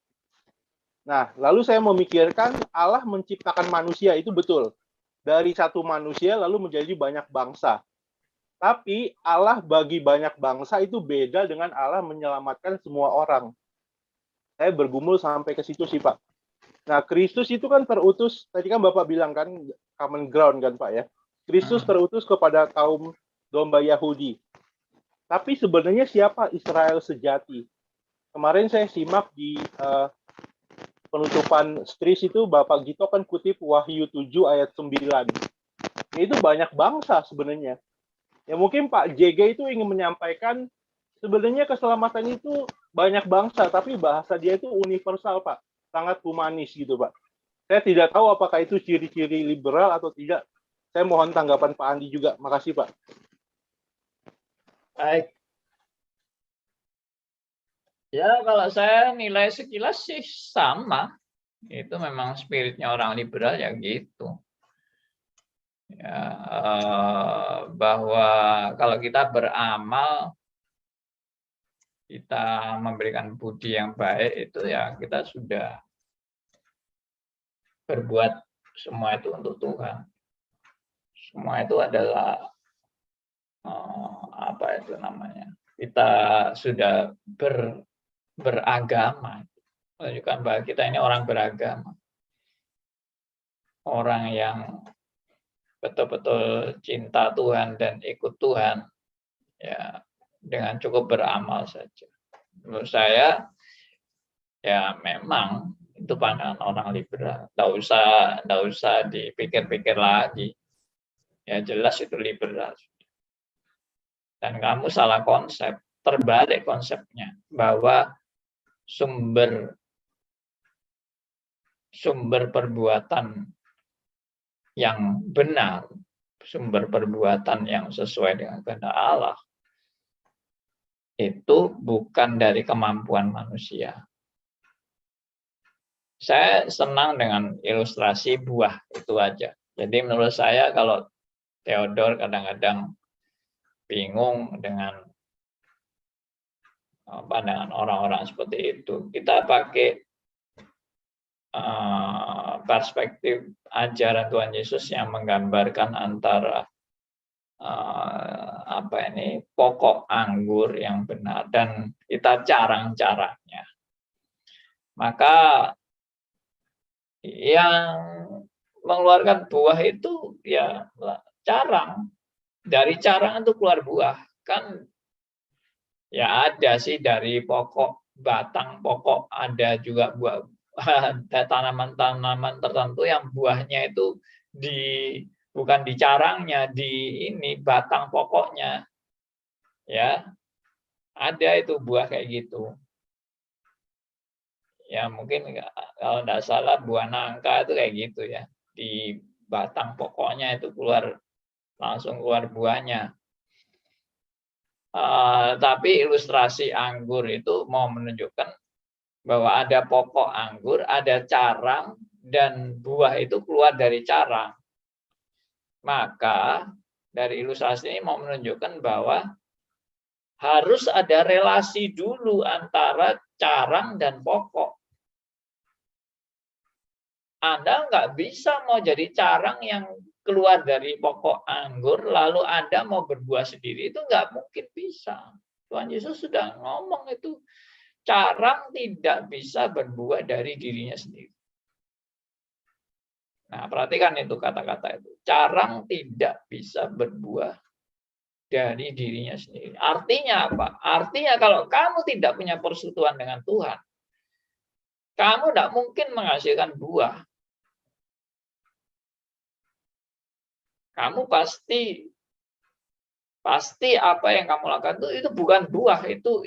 Nah, lalu saya memikirkan Allah menciptakan manusia, itu betul. Dari satu manusia lalu menjadi banyak bangsa. Tapi Allah bagi banyak bangsa itu beda dengan Allah menyelamatkan semua orang. Saya bergumul sampai ke situ sih, Pak. Nah, Kristus itu kan terutus, tadi kan Bapak bilang kan, common ground kan, Pak ya. Kristus terutus kepada kaum domba Yahudi. Tapi sebenarnya siapa Israel sejati? Kemarin saya simak di penutupan Stris itu, Bapak Gito kan kutip Wahyu 7 ayat 9. Itu banyak bangsa sebenarnya. Ya mungkin Pak JG itu ingin menyampaikan sebenarnya keselamatan itu banyak bangsa, tapi bahasa dia itu universal, Pak. Sangat humanis gitu, Pak. Saya tidak tahu apakah itu ciri-ciri liberal atau tidak. Saya mohon tanggapan Pak Andi juga. Makasih, Pak. Baik. Ya, kalau saya nilai sekilas sih sama. Itu memang spiritnya orang liberal ya gitu. Ya, bahwa kalau kita beramal, kita memberikan budi yang baik, itu ya kita sudah berbuat semua itu untuk Tuhan. Semua itu adalah apa itu namanya? Kita sudah beragama, menunjukkan bahwa kita ini orang beragama, orang yang betul-betul cinta Tuhan dan ikut Tuhan, ya dengan cukup beramal saja. Menurut saya, ya memang itu pandangan orang liberal. Nggak usah dipikir-pikir lagi. Ya jelas itu liberal. Dan kamu salah konsep, terbalik konsepnya, bahwa sumber perbuatan yang benar, sumber perbuatan yang sesuai dengan kehendak Allah, itu bukan dari kemampuan manusia. Saya senang dengan ilustrasi buah itu aja. Jadi menurut saya kalau Theodor kadang-kadang bingung dengan pandangan orang-orang seperti itu, kita pakai perspektif ajaran Tuhan Yesus yang menggambarkan antara pokok anggur yang benar dan kita carang-carangnya. Maka yang mengeluarkan buah itu ya carang. Dari carang itu keluar buah. Kan ya ada sih dari pokok, batang pokok, ada juga buah, ada tanaman-tanaman tertentu yang buahnya itu bukan di carangnya, di ini batang pokoknya. Ya. Ada itu buah kayak gitu. Ya mungkin kalau tidak salah buah nangka itu kayak gitu ya. Di batang pokoknya itu langsung keluar buahnya. Tapi ilustrasi anggur itu mau menunjukkan bahwa ada pokok anggur, ada carang, dan buah itu keluar dari carang. Maka dari ilustrasi ini mau menunjukkan bahwa harus ada relasi dulu antara carang dan pokok. Anda nggak bisa mau jadi carang yang keluar dari pokok anggur, lalu Anda mau berbuah sendiri, itu nggak mungkin bisa. Tuhan Yesus sudah ngomong itu, carang tidak bisa berbuah dari dirinya sendiri. Nah, perhatikan itu kata-kata itu. Carang tidak bisa berbuah dari dirinya sendiri. Artinya apa? Artinya kalau kamu tidak punya persekutuan dengan Tuhan, kamu tidak mungkin menghasilkan buah. Kamu pasti apa yang kamu lakukan itu bukan buah, itu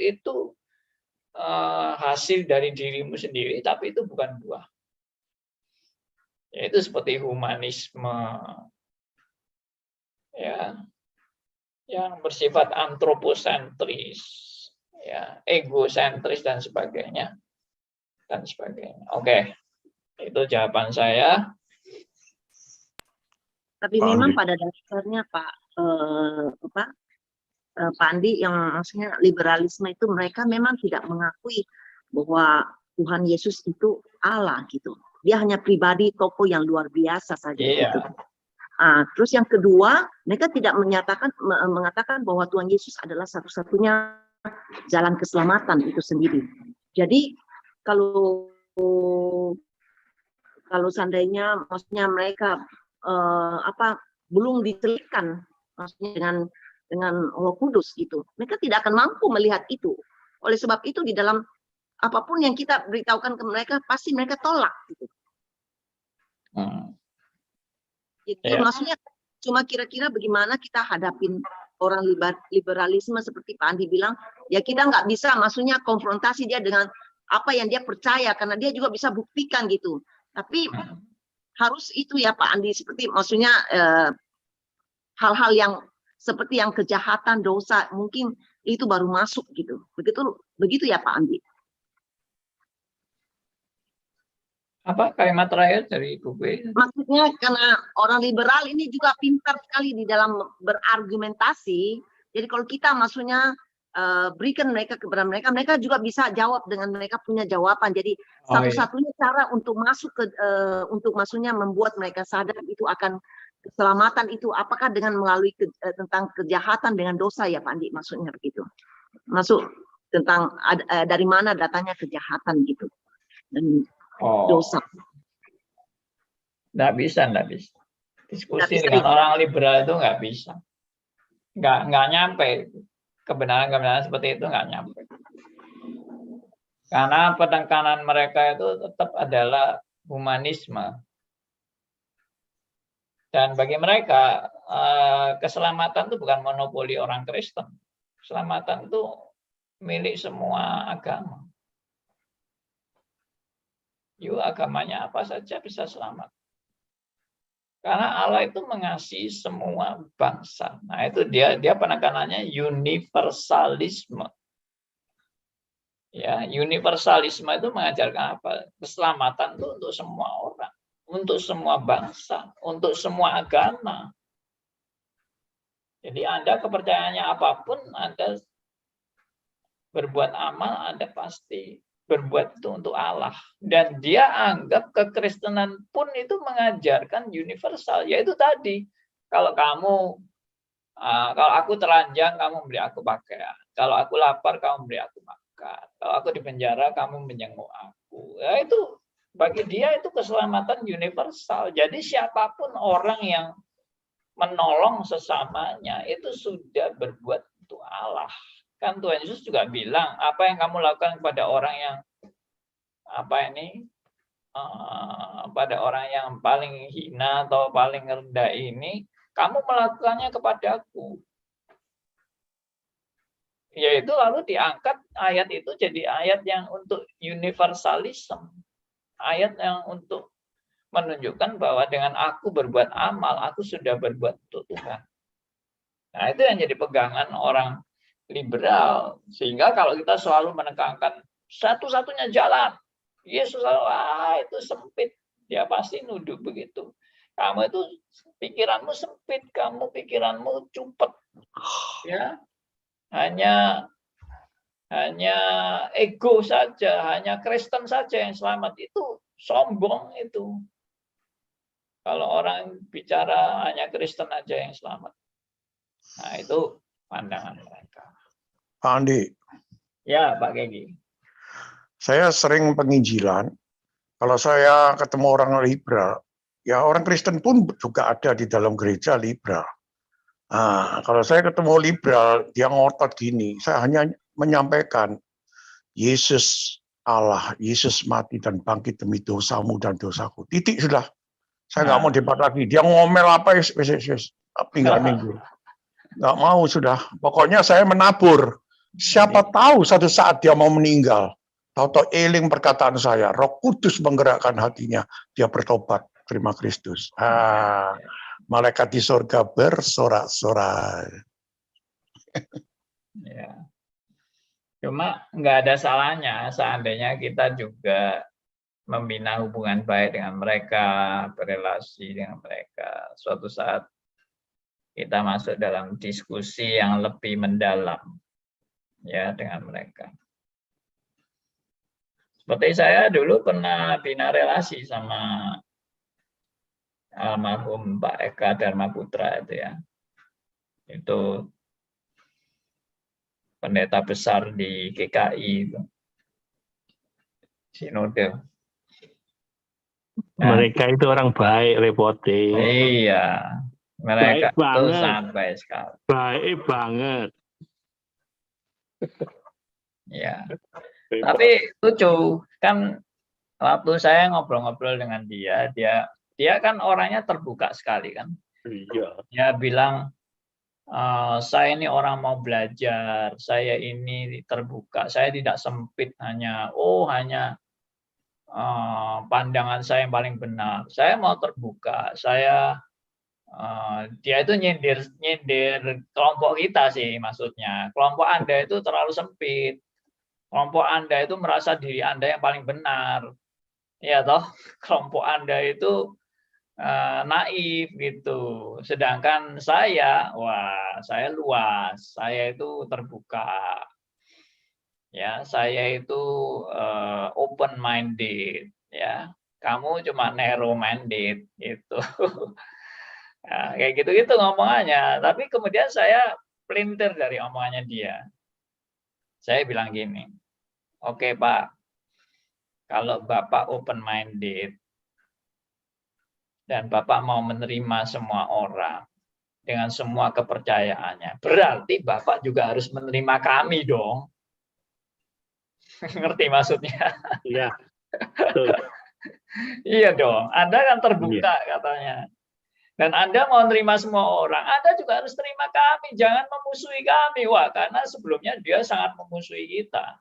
hasil dari dirimu sendiri, tapi itu bukan buah. Yaitu seperti humanisme, ya, yang bersifat antroposentris, ya, egosentris dan sebagainya, Oke, itu jawaban saya. Tapi memang pada dasarnya Pak Andi, yang maksudnya liberalisme itu mereka memang tidak mengakui bahwa Tuhan Yesus itu Allah gitu. Dia hanya pribadi, tokoh yang luar biasa saja gitu. Terus yang kedua, mereka tidak mengatakan bahwa Tuhan Yesus adalah satu-satunya jalan keselamatan itu sendiri. Jadi kalau seandainya maksudnya mereka belum diselipkan maksudnya dengan Roh Kudus gitu, mereka tidak akan mampu melihat itu. Oleh sebab itu di dalam apapun yang kita beritahukan ke mereka, pasti mereka tolak gitu. Jadi maksudnya cuma kira-kira bagaimana kita hadapin orang liberalisme seperti Pak Andi bilang, ya kita nggak bisa maksudnya konfrontasi dia dengan apa yang dia percaya, karena dia juga bisa buktikan gitu. Tapi harus itu ya Pak Andi, seperti maksudnya hal-hal yang seperti yang kejahatan, dosa, mungkin itu baru masuk gitu. Begitu ya Pak Andi. Apa kalimat terakhir dari Ibu B? Maksudnya karena orang liberal ini juga pintar sekali di dalam berargumentasi. Jadi kalau kita maksudnya berikan mereka kepada mereka, mereka juga bisa jawab dengan mereka punya jawaban. Jadi satu-satunya cara untuk masuk untuk maksudnya membuat mereka sadar itu akan keselamatan itu, apakah dengan melalui tentang kejahatan dengan dosa ya Pak Andi, maksudnya begitu. Masuk tentang dari mana datanya kejahatan gitu dan dosa. Nggak bisa. Diskusi dengan orang liberal itu nggak bisa. Nggak nyampe. Kebenaran seperti itu nggak nyampe. Karena penekanan mereka itu tetap adalah humanisme. Dan bagi mereka, keselamatan itu bukan monopoli orang Kristen. Keselamatan itu milik semua agama. Yuk, agamanya apa saja bisa selamat. Karena Allah itu mengasihi semua bangsa. Nah, itu dia penekanannya universalisme. Ya, universalisme itu mengajarkan apa? Keselamatan itu untuk semua orang, untuk semua bangsa, untuk semua agama. Jadi Anda kepercayaannya apapun, Anda berbuat amal, Anda pasti berbuat itu untuk Allah. Dan dia anggap kekristenan pun itu mengajarkan universal. Yaitu tadi, kalau kamu Kalau aku telanjang, kamu beri aku pakaian. Kalau aku lapar, kamu beri aku makan. Kalau aku di penjara, kamu menjenguk aku. Ya, itu bagi dia itu keselamatan universal. Jadi siapapun orang yang menolong sesamanya itu sudah berbuat untuk Allah. Kan Tuhan Yesus juga bilang, apa yang kamu lakukan kepada orang yang pada orang yang paling hina atau paling rendah ini, kamu melakukannya kepadaku. Yaitu lalu diangkat ayat itu jadi ayat yang untuk universalism. Ayat yang untuk menunjukkan bahwa dengan aku berbuat amal, aku sudah berbuat untuk Tuhan. Nah, itu yang jadi pegangan orang liberal. Sehingga kalau kita selalu menekankan satu-satunya jalan, Yesus, itu sempit. Dia pasti nuduh begitu. Kamu itu pikiranmu sempit, kamu pikiranmu cupet. Ya. Hanya ego saja, hanya Kristen saja yang selamat. Itu sombong itu. Kalau orang bicara hanya Kristen aja yang selamat. Nah, itu pandangan mereka. Pak Andi. Ya, Pak Gegi. Saya sering penginjilan. Kalau saya ketemu orang liberal, ya orang Kristen pun juga ada di dalam gereja liberal. Nah, kalau saya ketemu liberal, dia ngotot gini, saya hanya menyampaikan, Yesus Allah, Yesus mati dan bangkit demi dosamu dan dosaku. Titik sudah. Saya nggak mau debat lagi. Dia ngomel apa, tinggal minggu. Nggak mau sudah. Pokoknya saya menabur. Siapa tahu satu saat dia mau meninggal. Tahu-tahu eling perkataan saya. Roh Kudus menggerakkan hatinya. Dia bertobat. Terima Kristus. Malaikat di surga bersorak-sorak. Ya. Cuma nggak ada salahnya seandainya kita juga membina hubungan baik dengan mereka, berelasi dengan mereka. Suatu saat kita masuk dalam diskusi yang lebih mendalam ya dengan mereka. Seperti saya dulu pernah bina relasi sama almarhum Pak Eka Dharma Putra itu ya. Itu pendeta besar di GKI itu. Sinode. Mereka itu orang baik, repote. Iya. Mereka Baik banget. itu sangat baik sekali. Baik banget. Ya. Tapi lucu kan waktu saya ngobrol-ngobrol dengan dia kan orangnya terbuka sekali kan. Iya. Dia bilang saya ini orang mau belajar, saya ini terbuka, saya tidak sempit hanya pandangan saya yang paling benar. Saya mau terbuka. Dia itu nyindir kelompok kita sih maksudnya. Kelompok Anda itu terlalu sempit. Kelompok Anda itu merasa diri Anda yang paling benar. Ya toh, kelompok Anda itu naif gitu. Sedangkan saya luas. Saya itu terbuka. Ya, saya itu open minded ya. Kamu cuma narrow minded gitu. Nah, kayak gitu-gitu ngomongannya. Tapi kemudian saya pelintir dari omongannya dia. Saya bilang gini, oke Pak, kalau Bapak open minded dan Bapak mau menerima semua orang dengan semua kepercayaannya, berarti Bapak juga harus menerima kami dong. Ngerti maksudnya? Iya. Betul. Iya dong, Anda kan terbuka katanya. Dan Anda mau terima semua orang, Anda juga harus terima kami, jangan memusuhi kami. Wah, karena sebelumnya dia sangat memusuhi kita.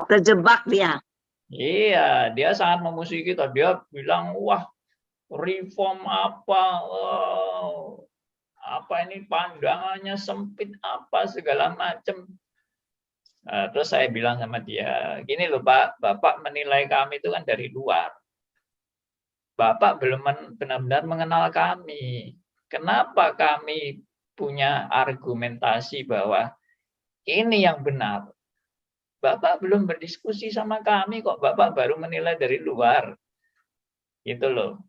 Terjebak dia. Iya, dia sangat memusuhi kita. Dia bilang, wah, reform apa, apa ini pandangannya sempit apa segala macam. Terus saya bilang sama dia, gini loh Pak, Bapak menilai kami itu kan dari luar. Bapak belum benar-benar mengenal kami. Kenapa kami punya argumentasi bahwa ini yang benar? Bapak belum berdiskusi sama kami kok, Bapak baru menilai dari luar. Gitu loh.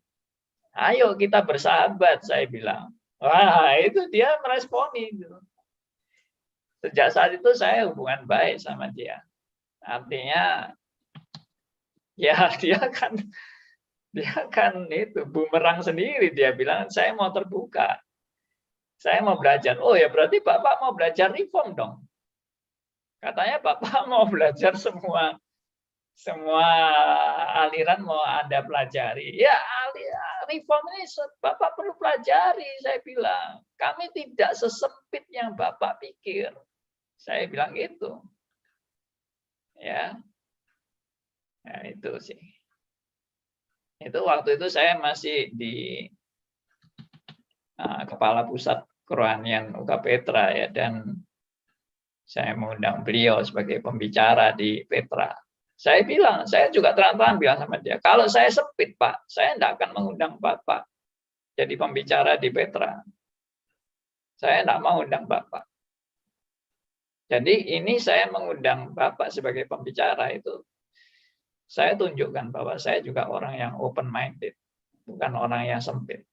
Ayo kita bersahabat, saya bilang. Wah, itu dia meresponi. Gitu. Sejak saat itu saya hubungan baik sama dia. Artinya, ya dia kan itu bumerang sendiri. Dia bilang, saya mau terbuka. Saya mau belajar. Oh ya berarti Bapak mau belajar reform dong. Katanya Bapak mau belajar semua aliran mau Anda pelajari. Ya, reform ini Bapak perlu pelajari, saya bilang. Kami tidak sesempit yang Bapak pikir. Saya bilang gitu. Ya. Nah, itu sih. Itu waktu itu saya masih di Kepala Pusat Kerohanian UK Petra ya, dan saya mengundang beliau sebagai pembicara di Petra. Saya bilang, saya juga terang-terangan bilang sama dia, kalau saya sempit Pak, saya tidak akan mengundang Bapak jadi pembicara di Petra. Saya tidak mau undang Bapak. Jadi ini saya mengundang Bapak sebagai pembicara itu, saya tunjukkan bahwa saya juga orang yang open-minded, bukan orang yang sempit.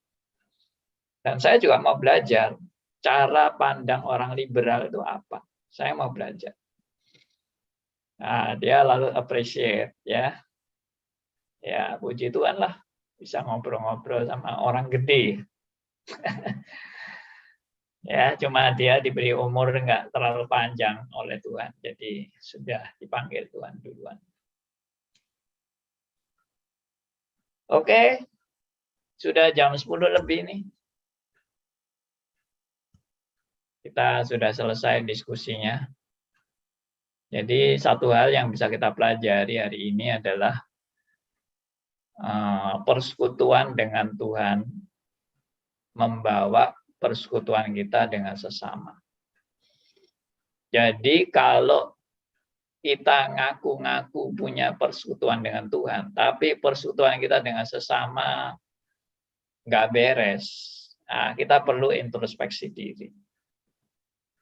Dan saya juga mau belajar cara pandang orang liberal itu apa. Saya mau belajar. Nah, dia lalu appreciate ya. Ya, puji Tuhan lah bisa ngobrol-ngobrol sama orang gede. Ya, cuma dia diberi umur nggak terlalu panjang oleh Tuhan. Jadi sudah dipanggil Tuhan duluan. Oke. Sudah jam 10 lebih nih. Kita sudah selesai diskusinya. Jadi satu hal yang bisa kita pelajari hari ini adalah persekutuan dengan Tuhan membawa persekutuan kita dengan sesama. Jadi kalau kita ngaku-ngaku punya persekutuan dengan Tuhan, tapi persekutuan kita dengan sesama nggak beres, nah, kita perlu introspeksi diri.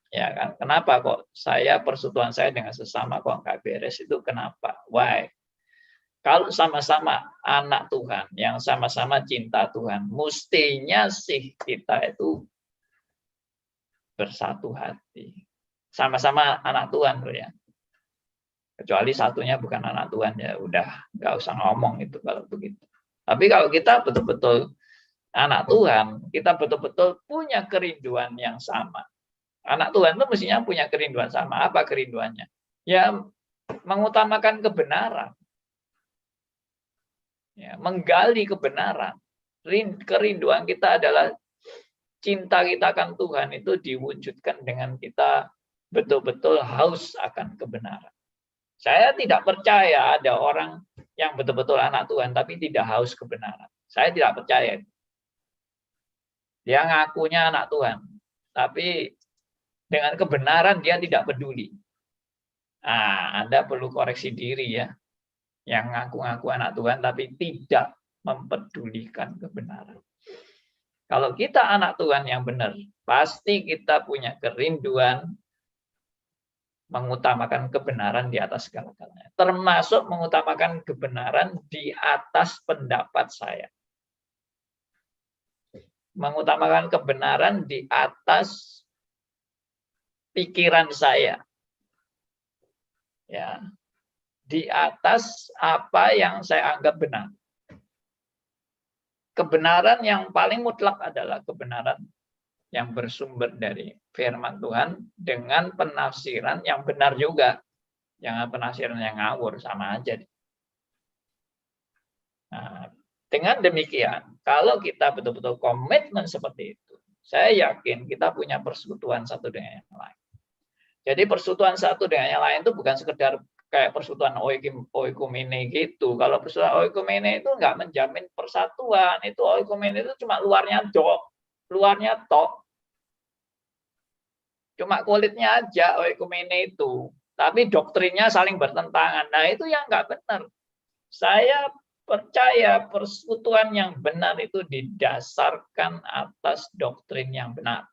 Ya kan? Kenapa kok persekutuan saya dengan sesama kok nggak beres, itu kenapa? Why? Kalau sama-sama anak Tuhan, yang sama-sama cinta Tuhan, mestinya sih kita itu bersatu hati. Sama-sama anak Tuhan loh ya. Kecuali satunya bukan anak Tuhan ya, udah nggak usah ngomong itu kalau begitu. Tapi kalau kita betul-betul anak Tuhan, kita betul-betul punya kerinduan yang sama. Anak Tuhan itu mestinya punya kerinduan sama. Apa kerinduannya? Ya, mengutamakan kebenaran. Ya, menggali kebenaran. Kerinduan kita adalah cinta kita akan Tuhan itu diwujudkan dengan kita betul-betul haus akan kebenaran. Saya tidak percaya ada orang yang betul-betul anak Tuhan tapi tidak haus kebenaran. Saya tidak percaya. Dia ngakunya anak Tuhan, tapi dengan kebenaran dia tidak peduli. Nah, Anda perlu koreksi diri ya. Yang ngaku-ngaku anak Tuhan tapi tidak mempedulikan kebenaran. Kalau kita anak Tuhan yang benar, pasti kita punya kerinduan mengutamakan kebenaran di atas segala-galanya. Termasuk mengutamakan kebenaran di atas pendapat saya. Mengutamakan kebenaran di atas pikiran saya. Ya. Di atas apa yang saya anggap benar. Kebenaran yang paling mutlak adalah kebenaran yang bersumber dari firman Tuhan dengan penafsiran yang benar juga. Jangan penafsiran yang ngawur, sama aja. Nah, dengan demikian, kalau kita betul-betul komitmen seperti itu, saya yakin kita punya persekutuan satu dengan yang lain. Jadi persekutuan satu dengan yang lain itu bukan sekedar kayak persekutuan oikumene gitu. Kalau persekutuan oikumene itu nggak menjamin persatuan. Itu oikumene itu cuma luarnya tok. Cuma kulitnya aja oikumene itu. Tapi doktrinnya saling bertentangan. Nah itu yang nggak benar. Saya percaya persekutuan yang benar itu didasarkan atas doktrin yang benar.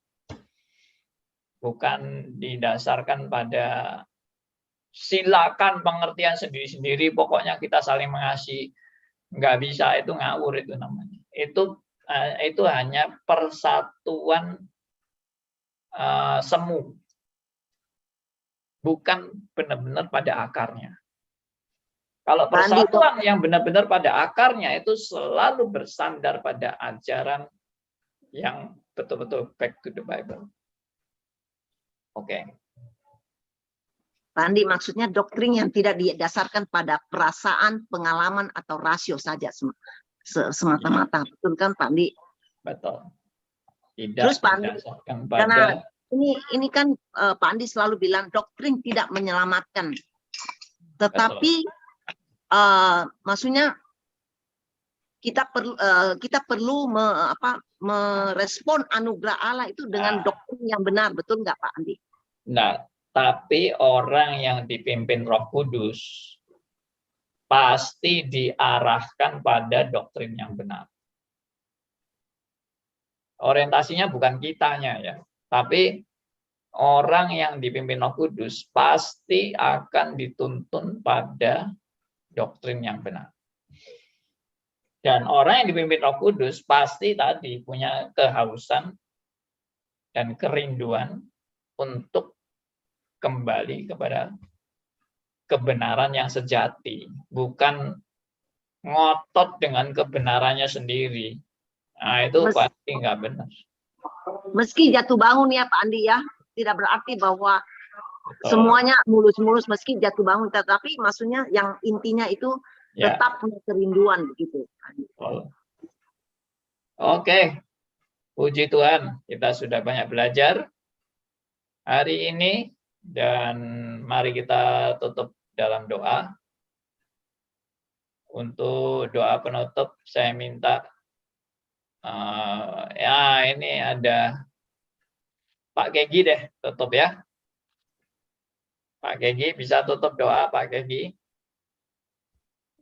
Bukan didasarkan pada silakan pengertian sendiri-sendiri, pokoknya kita saling mengasihi. Nggak bisa, itu ngawur itu namanya. Itu itu hanya persatuan semu, bukan benar-benar pada akarnya. Kalau persatuan yang benar-benar pada akarnya itu selalu bersandar pada ajaran yang betul-betul back to the Bible. Oke. Pak Andi, maksudnya doktrin yang tidak didasarkan pada perasaan, pengalaman, atau rasio saja semata-mata. Betul kan Pak Andi? Betul. Tidak Terus Pak Andi, didasarkan karena pada ini kan Pak Andi selalu bilang doktrin tidak menyelamatkan. Tetapi maksudnya kita perlu merespon anugerah Allah itu dengan doktrin yang benar, betul nggak Pak Andi? Nah, tapi orang yang dipimpin Roh Kudus pasti diarahkan pada doktrin yang benar. Orientasinya bukan kitanya ya, tapi orang yang dipimpin Roh Kudus pasti akan dituntun pada doktrin yang benar. Dan orang yang dipimpin Roh Kudus pasti tadi punya kehausan dan kerinduan untuk kembali kepada kebenaran yang sejati, bukan ngotot dengan kebenarannya sendiri. Nah, itu pasti nggak benar. Meski jatuh bangun ya Pak Andi ya, tidak berarti bahwa semuanya mulus-mulus meski jatuh bangun, tetapi maksudnya yang intinya itu tetap punya kerinduan begitu. Oke, puji Tuhan, kita sudah banyak belajar hari ini, dan mari kita tutup dalam doa. Untuk doa penutup saya minta ini ada Pak Gegi deh tutup ya. Pak Gegi bisa tutup doa Pak Gegi?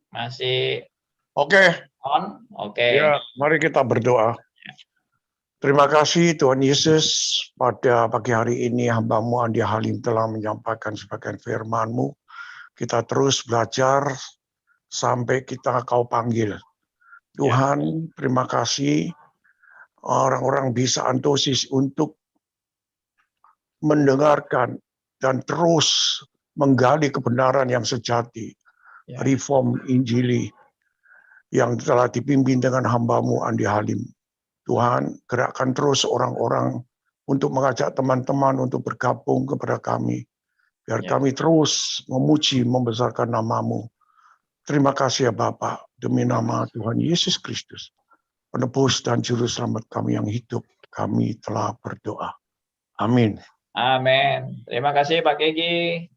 Masih on? Oke. Ya, mari kita berdoa. Terima kasih Tuhan Yesus, pada pagi hari ini hamba-Mu Andi Halim telah menyampaikan sebagian firman-Mu. Kita terus belajar sampai Kau panggil. Tuhan, terima kasih orang-orang bisa antusias untuk mendengarkan dan terus menggali kebenaran yang sejati, reform Injili yang telah dipimpin dengan hamba-Mu Andi Halim. Tuhan, gerakkan terus orang-orang untuk mengajak teman-teman untuk bergabung kepada kami, biar kami terus memuji, membesarkan nama-Mu. Terima kasih ya Bapa, demi nama Tuhan Yesus Kristus, penebus dan juru selamat kami yang hidup, kami telah berdoa. Amin. Amin. Terima kasih Pak Gegi.